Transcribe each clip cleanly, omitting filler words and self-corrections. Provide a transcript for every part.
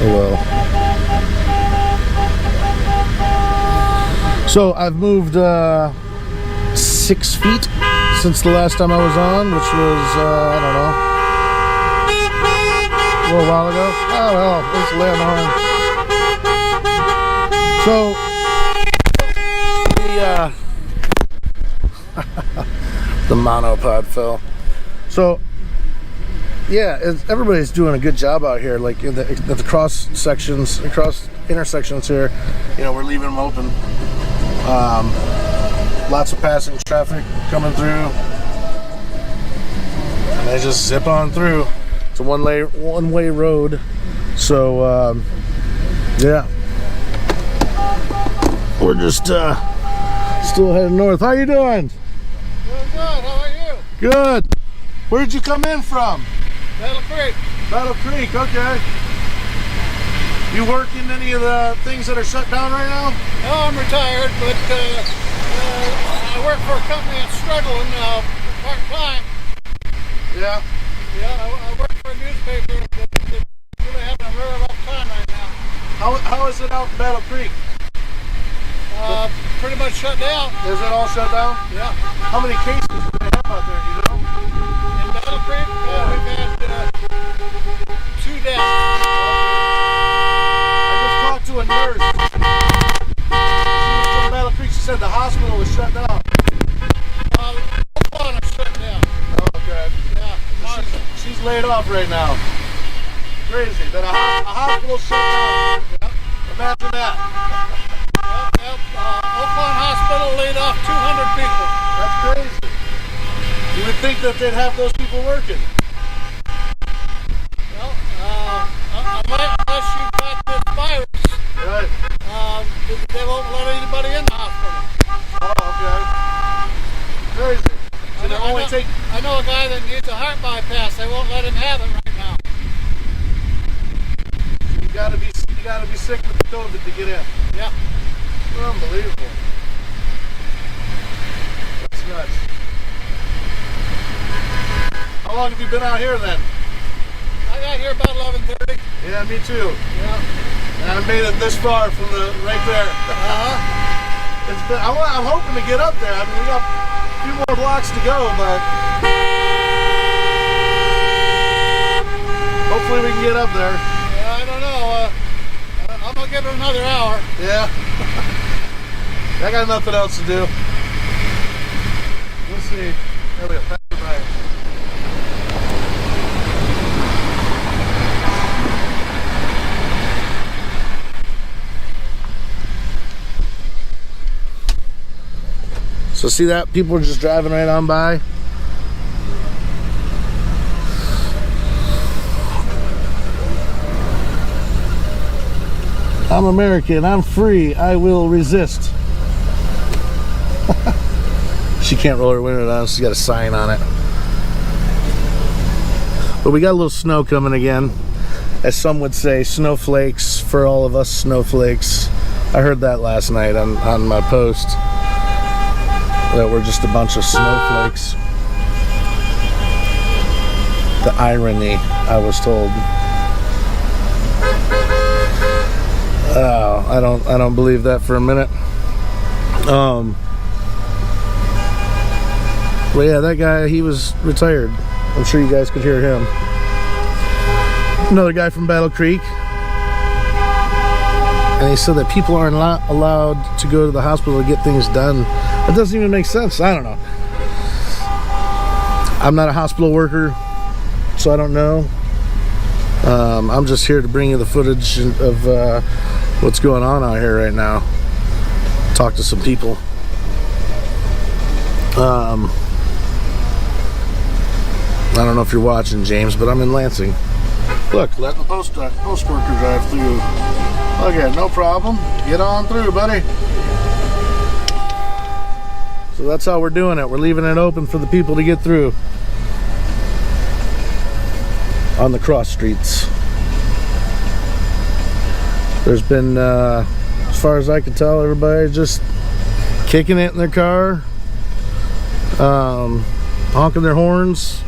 Oh well. So I've moved 6 feet since the last time I was on, which was, I don't know, a little while ago. Oh well, let's land on. So, the monopod fell. So, yeah, everybody's doing a good job out here. Like at the cross intersections here, you know, we're leaving them open. Lots of passing traffic coming through, and they just zip on through. It's a one-way road. So, yeah, we're just still heading north. How you doing? Doing good. How are you? Good. Where did you come in from? Battle Creek. Battle Creek, okay. You work in any of the things that are shut down right now? No, I'm retired, but I work for a company that's struggling part-time. Yeah. Yeah, I work for a newspaper that's really having a very rough time right now. How is it out in Battle Creek? Pretty much shut down. Is it all shut down? Yeah. How many cases do they have out there, do you know? In Battle Creek, we've had 2 deaths. I just talked to a nurse. She was from Battle Creek. She said the hospital was shut down. Oakland is shut down. Oh, okay. Yeah. She's laid off right now. Crazy that a hospital shut down. Yep. Imagine that. Oakland Hospital laid off 200 people. That's crazy. You would think that they'd have those people working. Well, unless you've got this virus, Right. they won't let anybody in the hospital. Oh, okay. Crazy. So they only take. I know a guy that needs a heart bypass. They won't let him have it right now. You gotta be sick with the COVID to get in. Yeah. Unbelievable. That's nuts. How long have you been out here then? I got here about 11:30. Yeah, me too. Yeah. And I made it this far from the right there. It's been. I'm hoping to get up there. I mean, we got a few more blocks to go, but hopefully we can get up there. Yeah, I don't know. I'm gonna give it another hour. Yeah. I got nothing else to do. We'll see. There we go. Pass it by. So see that? People are just driving right on by. I'm American. I'm free. I will resist. She can't roll her window down. She's got a sign on it. But we got a little snow coming again. As some would say, snowflakes for all of us snowflakes. I heard that last night on my post. That we're just a bunch of snowflakes. The irony, I was told. Oh, I don't believe that for a minute. Well, yeah, that guy, he was retired. I'm sure you guys could hear him. Another guy from Battle Creek. And he said that people aren't allowed to go to the hospital to get things done. It doesn't even make sense. I don't know. I'm not a hospital worker, so I don't know. I'm just here to bring you the footage of what's going on out here right now. Talk to some people. I don't know if you're watching, James, but I'm in Lansing. Look, letting the post worker drive through. Okay, no problem. Get on through, buddy. So that's how we're doing it. We're leaving it open for the people to get through on the cross streets. There's been, as far as I can tell, everybody just kicking it in their car, honking their horns,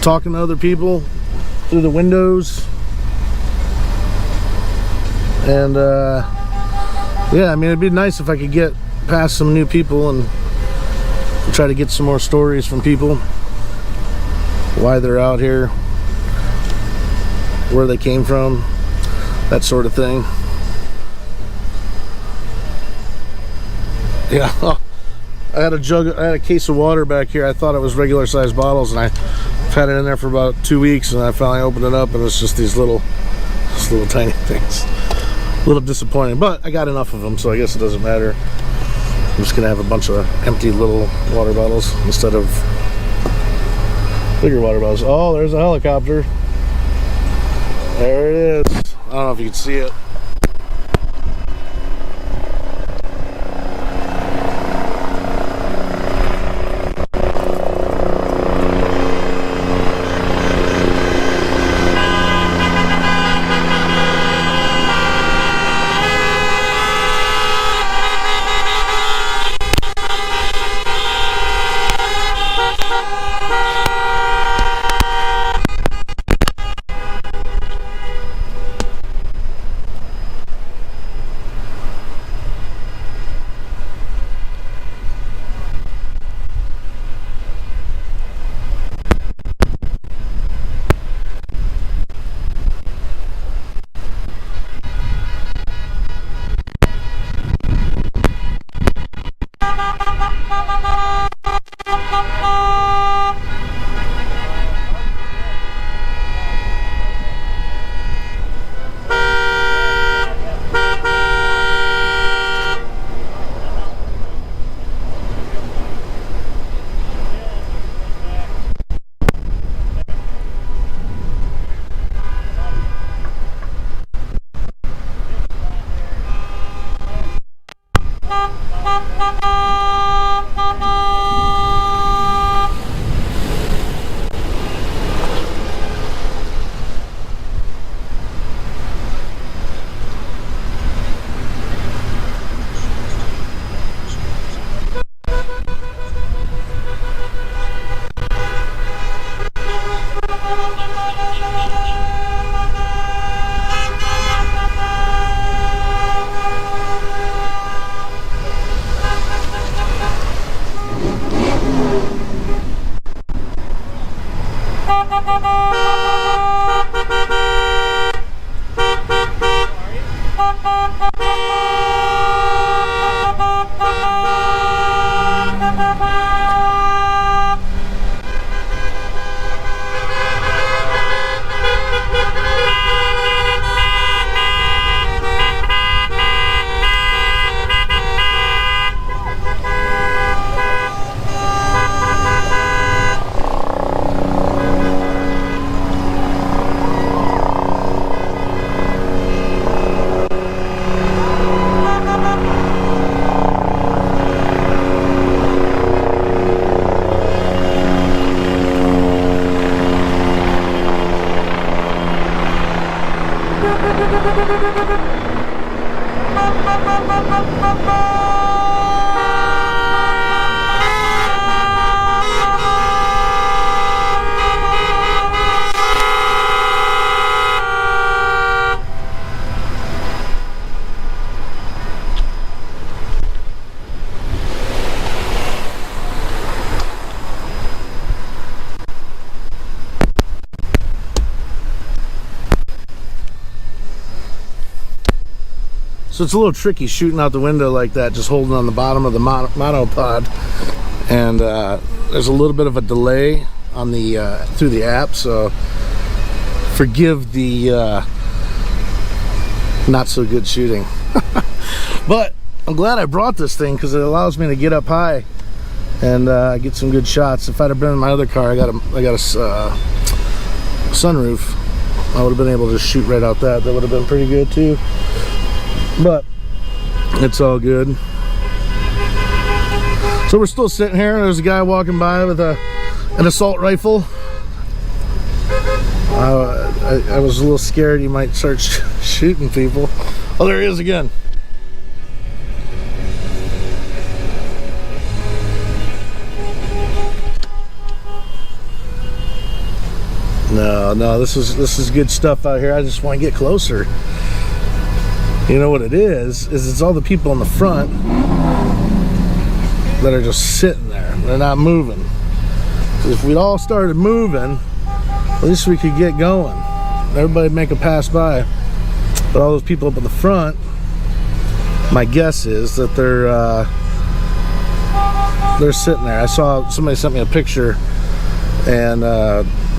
talking to other people, through the windows. And yeah, I mean, it'd be nice if I could get past some new people and try to get some more stories from people, why they're out here, where they came from, that sort of thing. Yeah, I had a case of water back here. I thought it was regular sized bottles, and I've had it in there for about 2 weeks, and I finally opened it up, and it's just these little tiny things. A little disappointing, but I got enough of them, so I guess it doesn't matter. I'm just gonna have a bunch of empty little water bottles instead of bigger water bottles. Oh, there's a helicopter. There it is. I don't know if you can see it. So it's a little tricky shooting out the window like that, just holding on the bottom of the monopod. And there's a little bit of a delay on the through the app, so forgive the not so good shooting. But I'm glad I brought this thing because it allows me to get up high and get some good shots. If I'd have been in my other car, I got a sunroof, I would have been able to shoot right out that. That would have been pretty good too. But it's all good. So we're still sitting here. There's a guy walking by with an assault rifle. I was a little scared he might start shooting people. Oh, there he is again. No, this is good stuff out here. I just want to get closer. You know what it is it's all the people in the front that are just sitting there. They're not moving. If we'd all started moving, at least we could get going. Everybody make a pass by. But all those people up in the front, my guess is that they're sitting there. I saw somebody sent me a picture and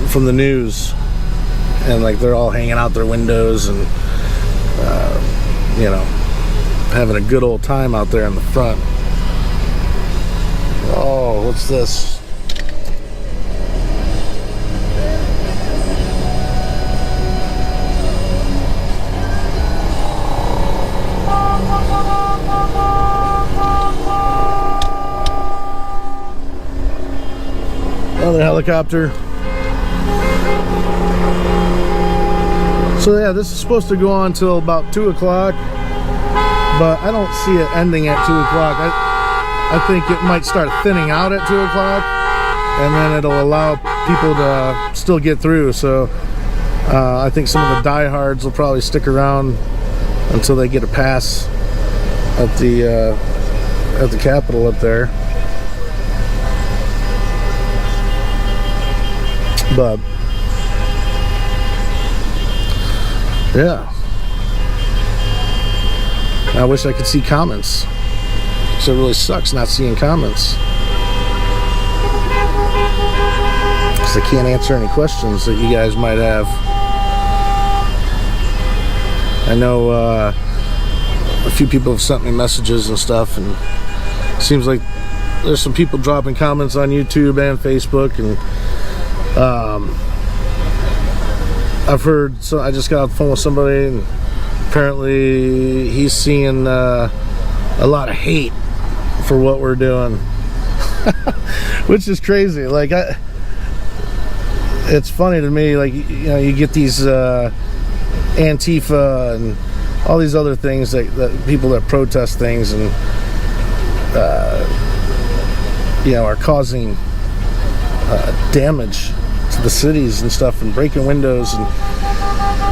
from the news, and like they're all hanging out their windows and you know, having a good old time out there in the front. Oh, what's this? Another helicopter. So yeah, this is supposed to go on till about 2 o'clock, but I don't see it ending at 2 o'clock. I think it might start thinning out at 2 o'clock, and then it'll allow people to still get through. So I think some of the diehards will probably stick around until they get a pass at the Capitol up there. But yeah, I wish I could see comments. So it really sucks not seeing comments, because I can't answer any questions that you guys might have. I know a few people have sent me messages and stuff, and it seems like there's some people dropping comments on YouTube and Facebook, and I've heard, so I just got off the phone with somebody, and apparently he's seeing a lot of hate for what we're doing, which is crazy. Like, it's funny to me, like, you know, you get these Antifa and all these other things that people that protest things and you know, are causing damage to the cities and stuff, and breaking windows and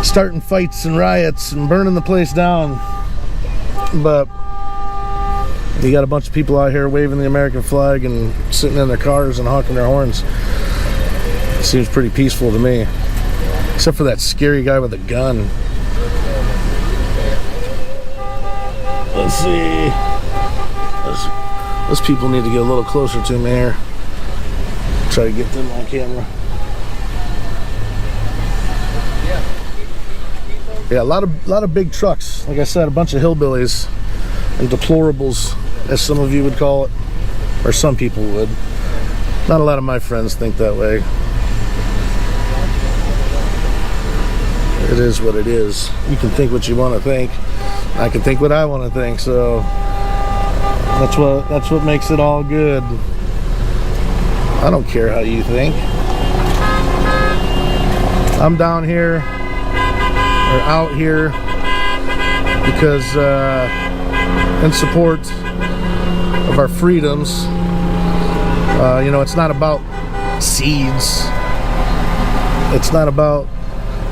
starting fights and riots and burning the place down. But you got a bunch of people out here waving the American flag and sitting in their cars and honking their horns. It seems pretty peaceful to me, except for that scary guy with a gun. Let's see. Those people need to get a little closer to me here. Try to get them on camera. Yeah, a lot of big trucks. Like I said, a bunch of hillbillies and deplorables, as some of you would call it, or some people would. Not a lot of my friends think that way. It is what it is. You can think what you want to think. I can think what I want to think. So that's what makes it all good. I don't care how you think. I'm down here, or out here, because in support of our freedoms. You know, it's not about seeds. It's not about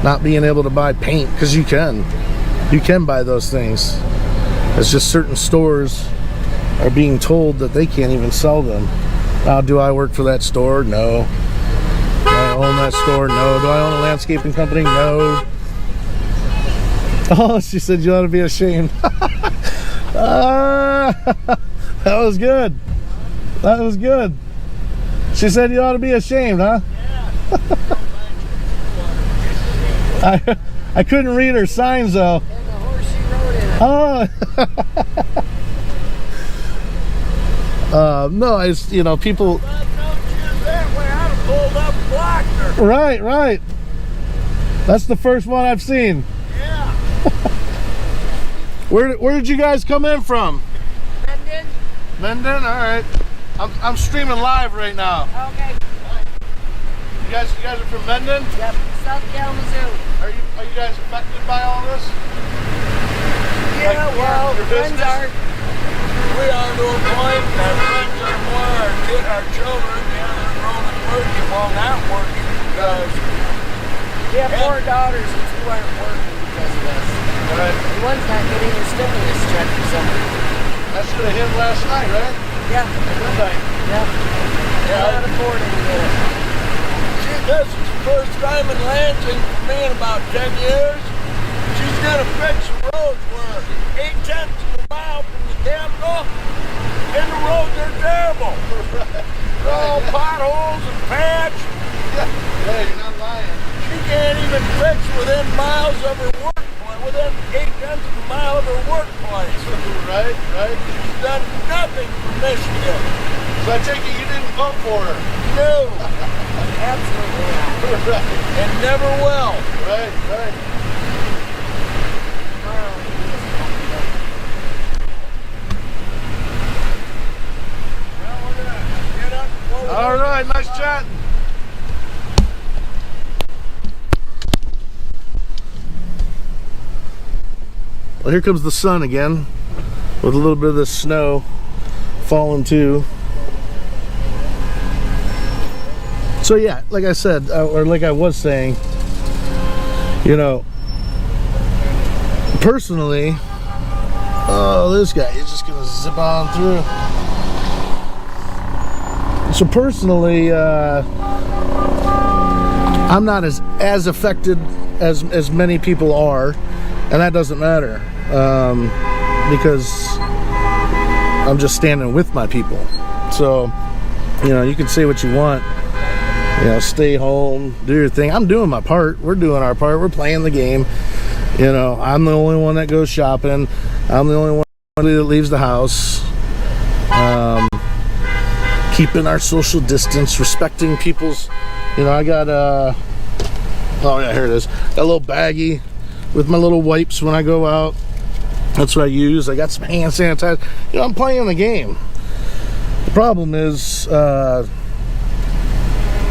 not being able to buy paint, because you can buy those things. It's just certain stores are being told that they can't even sell them. Now, do I work for that store? No. Do I own that store? No. Do I own a landscaping company? No. Oh, she said you ought to be ashamed. That was good. That was good. She said you ought to be ashamed, huh? Yeah. I couldn't read her signs though. And the horse she rode in. Oh. No, it's, you know, people. Right. That's the first one I've seen. Yeah. Where did you guys come in from? Menden. Menden? All right. I'm streaming live right now. Okay. You guys are from Menden? Yep. South Kalamazoo. Are you guys affected by all this? Yeah, Like well, your friends business? are. We are to a point that friends are more our children, the other grown and working while not working, because We have 4 daughters and 2 aren't working because of this. Right. And one's not getting a stimulus check for some reason. That should have hit last night, right? Yeah. Midnight. Yeah. They're not affording to get it. She, this is the first time in Lansing for me in about 10 years. She's gonna fix the roads where 8/10 of a mile from the capital, and the roads are terrible. They're all potholes and patch. Yeah, you're not lying. She can't even fix within miles of her workplace, within 8/10 of a mile of her workplace. Right, right. She's done nothing for Michigan. So I take it you didn't vote for her. No, Absolutely not. Right, and never will. right, right. Well, we're gonna get up and close All right, nice chatting. Well, here comes the sun again, with a little bit of the snow falling too. So yeah, like I said, or like I was saying, you know, personally, oh, this guy is just gonna zip on through. So personally, I'm not as affected as many people are, and that doesn't matter, because I'm just standing with my people. So, you know, you can say what you want, you know, stay home, do your thing. I'm doing my part. We're doing our part. We're playing the game. You know, I'm the only one that goes shopping. I'm the only one that leaves the house. Keeping our social distance, respecting people's, you know, I got oh yeah, here it is. Got a little baggie with my little wipes when I go out. That's what I use. I got some hand sanitizer. You know, I'm playing the game. The problem is,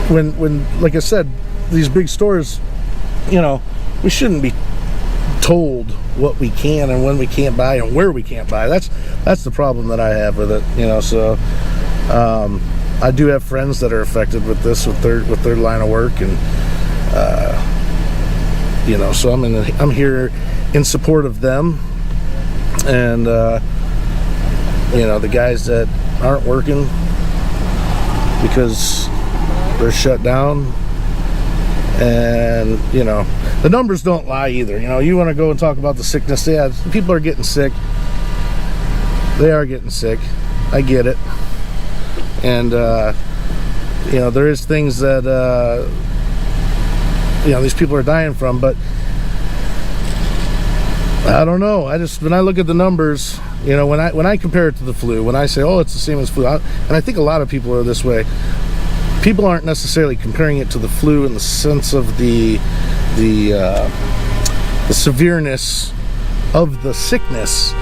when like I said, these big stores, you know, we shouldn't be told what we can and when we can't buy and where we can't buy. That's the problem that I have with it, you know. So I do have friends that are affected with this, with their line of work, and you know, so I'm here in support of them, and you know, the guys that aren't working because they're shut down. And you know, the numbers don't lie either. You know, you want to go and talk about the sickness. Yeah, people are getting sick. They are getting sick. I get it. And you know, there is things that you know, these people are dying from, but I don't know. When I look at the numbers, you know, when I compare it to the flu, when I say, oh, it's the same as flu, and I think a lot of people are this way. People aren't necessarily comparing it to the flu in the sense of the severeness of the sickness.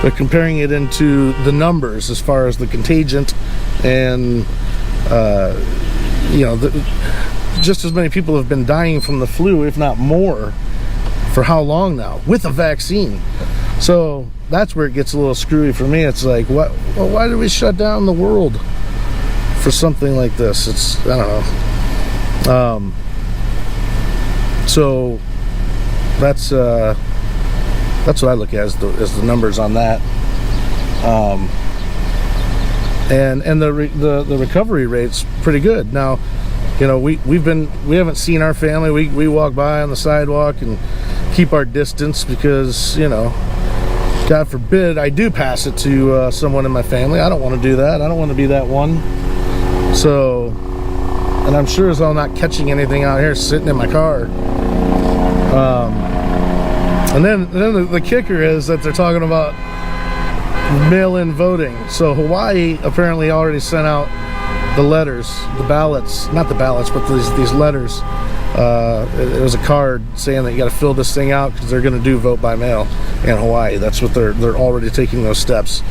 They're comparing it into the numbers as far as the contagion, and you know, just as many people have been dying from the flu, if not more, for how long now with a vaccine. So that's where it gets a little screwy for me. It's like, what? Well, why did we shut down the world for something like this? It's, I don't know. So that's what I look at as the numbers on that. And the recovery rate's pretty good. Now, you know, we haven't seen our family. We walk by on the sidewalk and keep our distance because, you know, God forbid I do pass it to someone in my family. I don't want to do that. I don't want to be that one. So, and I'm sure as I'm not catching anything out here sitting in my car. And then the kicker is that they're talking about mail-in voting. So Hawaii apparently already sent out the letters, the ballots, not the ballots, but these letters. It was a card saying that you got to fill this thing out because they're going to do vote by mail in Hawaii. That's what they're already taking those steps.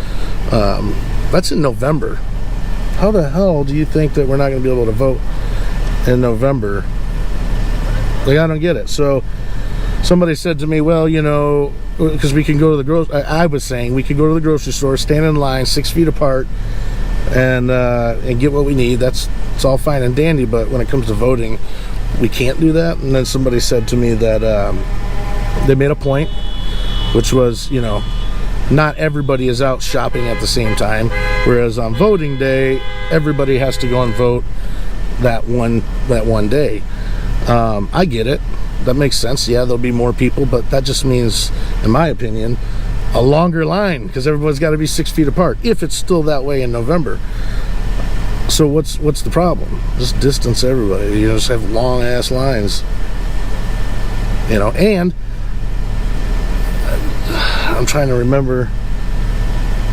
That's in November. How the hell do you think that we're not going to be able to vote in November? Like, I don't get it. So somebody said to me, well, you know, because we can go to the I was saying we could go to the grocery store, stand in line 6 feet apart, and get what we need. It's all fine and dandy, but when it comes to voting, we can't do that. And then somebody said to me that they made a point, which was, you know, not everybody is out shopping at the same time, whereas on voting day everybody has to go and vote that one day. I get it, that makes sense. Yeah, there'll be more people, but that just means, in my opinion, a longer line, because everybody's got to be 6 feet apart if it's still that way in November. So what's the problem? Just distance everybody. You just have long ass lines, you know. And I'm trying to remember,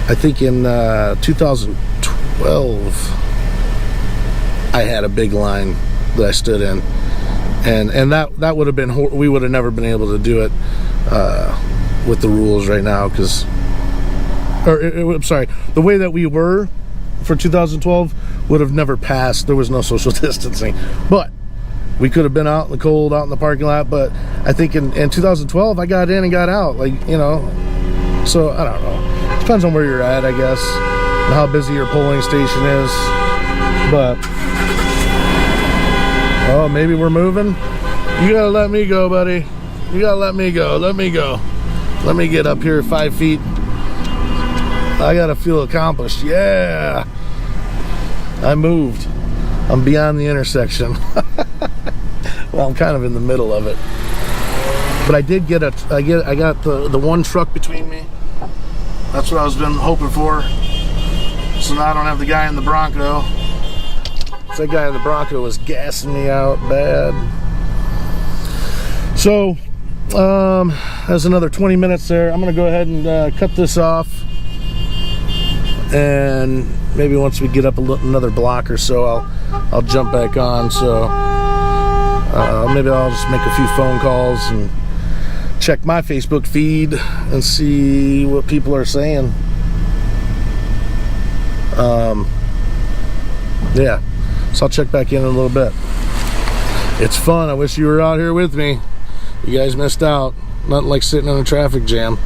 I think in 2012 I had a big line that I stood in, and that would have been, we would have never been able to do it with the rules right now, because, I'm sorry, the way that we were for 2012 would have never passed. There was no social distancing, but we could have been out in the cold, out in the parking lot. But I think in 2012 I got in and got out, like, you know. So I don't know, depends on where you're at, I guess, and how busy your polling station is. But oh, maybe we're moving. You gotta let me go, buddy. You gotta let me go. Let me go. Let me get up here 5 feet. I gotta feel accomplished. Yeah, I moved. I'm beyond the intersection. Well, I'm kind of in the middle of it, but I did get I got the one truck between me. That's what I was been hoping for. So now I don't have the guy in the Bronco. So that guy in the Bronco was gassing me out bad. So there's another 20 minutes there. I'm gonna go ahead and cut this off, and maybe once we get up another block or so, I'll jump back on. So maybe I'll just make a few phone calls and check my Facebook feed and see what people are saying. Yeah, so I'll check back in a little bit. It's fun. I wish you were out here with me. You guys missed out. Nothing like sitting in a traffic jam.